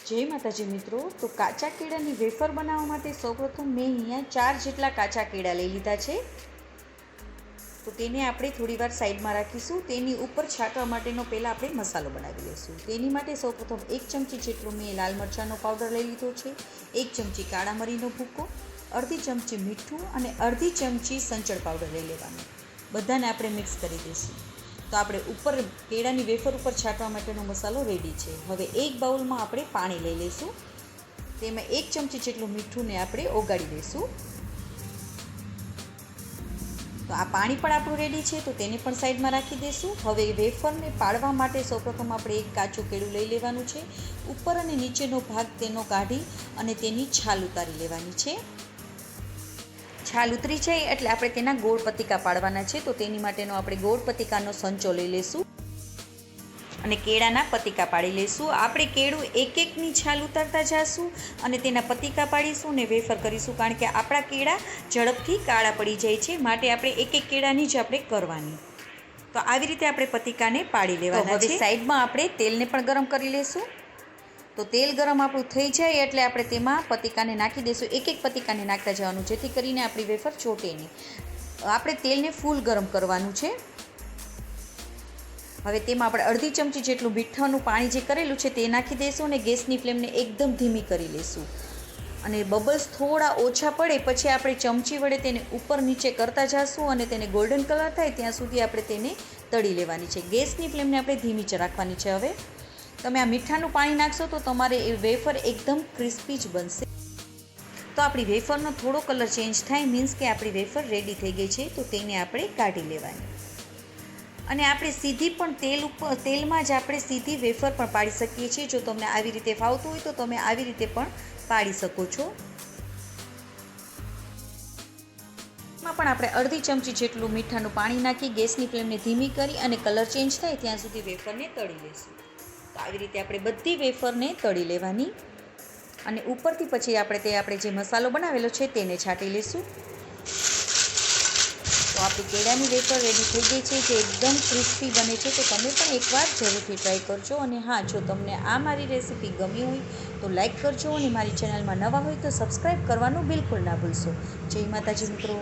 જય માતાજી મિત્રો। તો કાચા કેળાની વેફર બનાવવા માટે સૌપ્રથમ મેં અહીંયા 4 જેટલા કાચા કેળા લઈ લીધા છે। તો તેને આપણે થોડીવાર સાઈડમાં રાખીશું। તેની ઉપર છાંટવા માટેનો પહેલાં આપણે મસાલો બનાવી લઈશું। તેની માટે સૌપ્રથમ 1 ચમચી જેટલો મેં લાલ મરચાંનો પાવડર લઈ લીધો છે, 1 ચમચી કાળા મરીનો ભૂકો, અડધી ચમચી મીઠું અને અડધી ચમચી સંચળ પાવડર લઈ લેવાનું। બધાને આપણે મિક્સ કરી દઈશું। તો આપણે ઉપર કેળાની વેફર ઉપર છાંટવા માટેનો મસાલો રેડી છે। હવે એક બાઉલમાં આપણે પાણી લઈ લઈશું। તેમાં 1 ચમચી જેટલું મીઠુંને આપણે ઓગાળી દઈશું। તો આ પાણી પણ આપણું રેડી છે, તો તેને પણ સાઈડમાં રાખી દઈશું। હવે વેફરને પાડવા માટે સૌપ્રથમ આપણે એક કાચું કેળું લઈ લેવાનું છે। ઉપર અને નીચેનો ભાગ તેનો કાઢી અને તેની છાલ ઉતારી લેવાની છે। છાલ ઉતરી જાય એટલે આપણે તેના ગોળ પતિકા પાડવાના છે। તો તેની માટેનો આપણે ગોળ પતિકાનો સંચો લઈ લઈશું અને કેળાના પતિકા પાડી લઈશું। આપણે કેળું એક એકની છાલ ઉતારતા જઈશું અને તેના પતિકા પાડીશું અને વેફર કરીશું, કારણ કે આપણા કેળા ઝડપથી કાળા પડી જાય છે, માટે આપણે એક એક કેળાની જ આપણે કરવાની। તો આવી રીતે આપણે પતિકાને પાડી લેવાના છે। હવે સાઈડમાં આપણે તેલને પણ ગરમ કરી લઈશું। તો તેલ ગરમ આપણું થઈ જાય એટલે આપણે તેમાં પતિકાને નાખી દઈશું। એક એક પતિકાને નાખતા જવાનું, જેથી કરીને આપણી વેફર ચોટે નહીં। આપણે તેલને ફૂલ ગરમ કરવાનું છે। હવે તેમાં આપણે અડધી ચમચી જેટલું મીઠાનું પાણી જે કરેલું છે તે નાખી દઈશું અને ગેસની ફ્લેમને એકદમ ધીમી કરી લઈશું। અને બબલ્સ થોડા ઓછા પડે પછી આપણે ચમચી વડે તેને ઉપર નીચે કરતા જઈશું અને તેને ગોલ્ડન કલર થાય ત્યાં સુધી આપણે તેને તળી લેવાની છે। ગેસની ફ્લેમને આપણે ધીમી જ રાખવાની છે। હવે તમે આ મીઠાનું પાણી નાખશો તો તમારે એ વેફર એકદમ ક્રિસ્પી જ બનશે। તો આપણી વેફરનો થોડો કલર ચેન્જ થાય મીન્સ કે આપણી વેફર રેડી થઈ ગઈ છે, તો તેને આપણે કાઢી લેવાની। અને આપણે સીધી પણ તેલમાં જ આપણે સીધી વેફર પણ પાડી શકીએ છીએ। જો તમને આવી રીતે ફાવતું હોય તો તમે આવી રીતે પણ પાડી શકો છો। એમાં પણ આપણે અડધી ચમચી જેટલું મીઠાનું પાણી નાખી ગેસની ફ્લેમને ધીમી કરી અને કલર ચેન્જ થાય ત્યાં સુધી વેફરને તળી લઈશું। તો આવી રીતે આપણે બધી વેફરને તળી લેવાની અને ઉપરથી પછી આપણે જે મસાલો બનાવેલો છે તેને છાંટી લઈશું। તો આપણી કેળાની વેફર રેડી થઈ ગઈ છે, જે એકદમ ક્રિસ્પી બને છે। તો તમે પણ એકવાર જરૂરથી ટ્રાય કરજો। અને હા, જો તમને આ મારી રેસીપી ગમી હોય તો લાઈક કરજો અને મારી ચેનલમાં નવા હોય તો સબસ્ક્રાઈબ કરવાનું બિલકુલ ના ભૂલશો। જય માતાજી મિત્રો।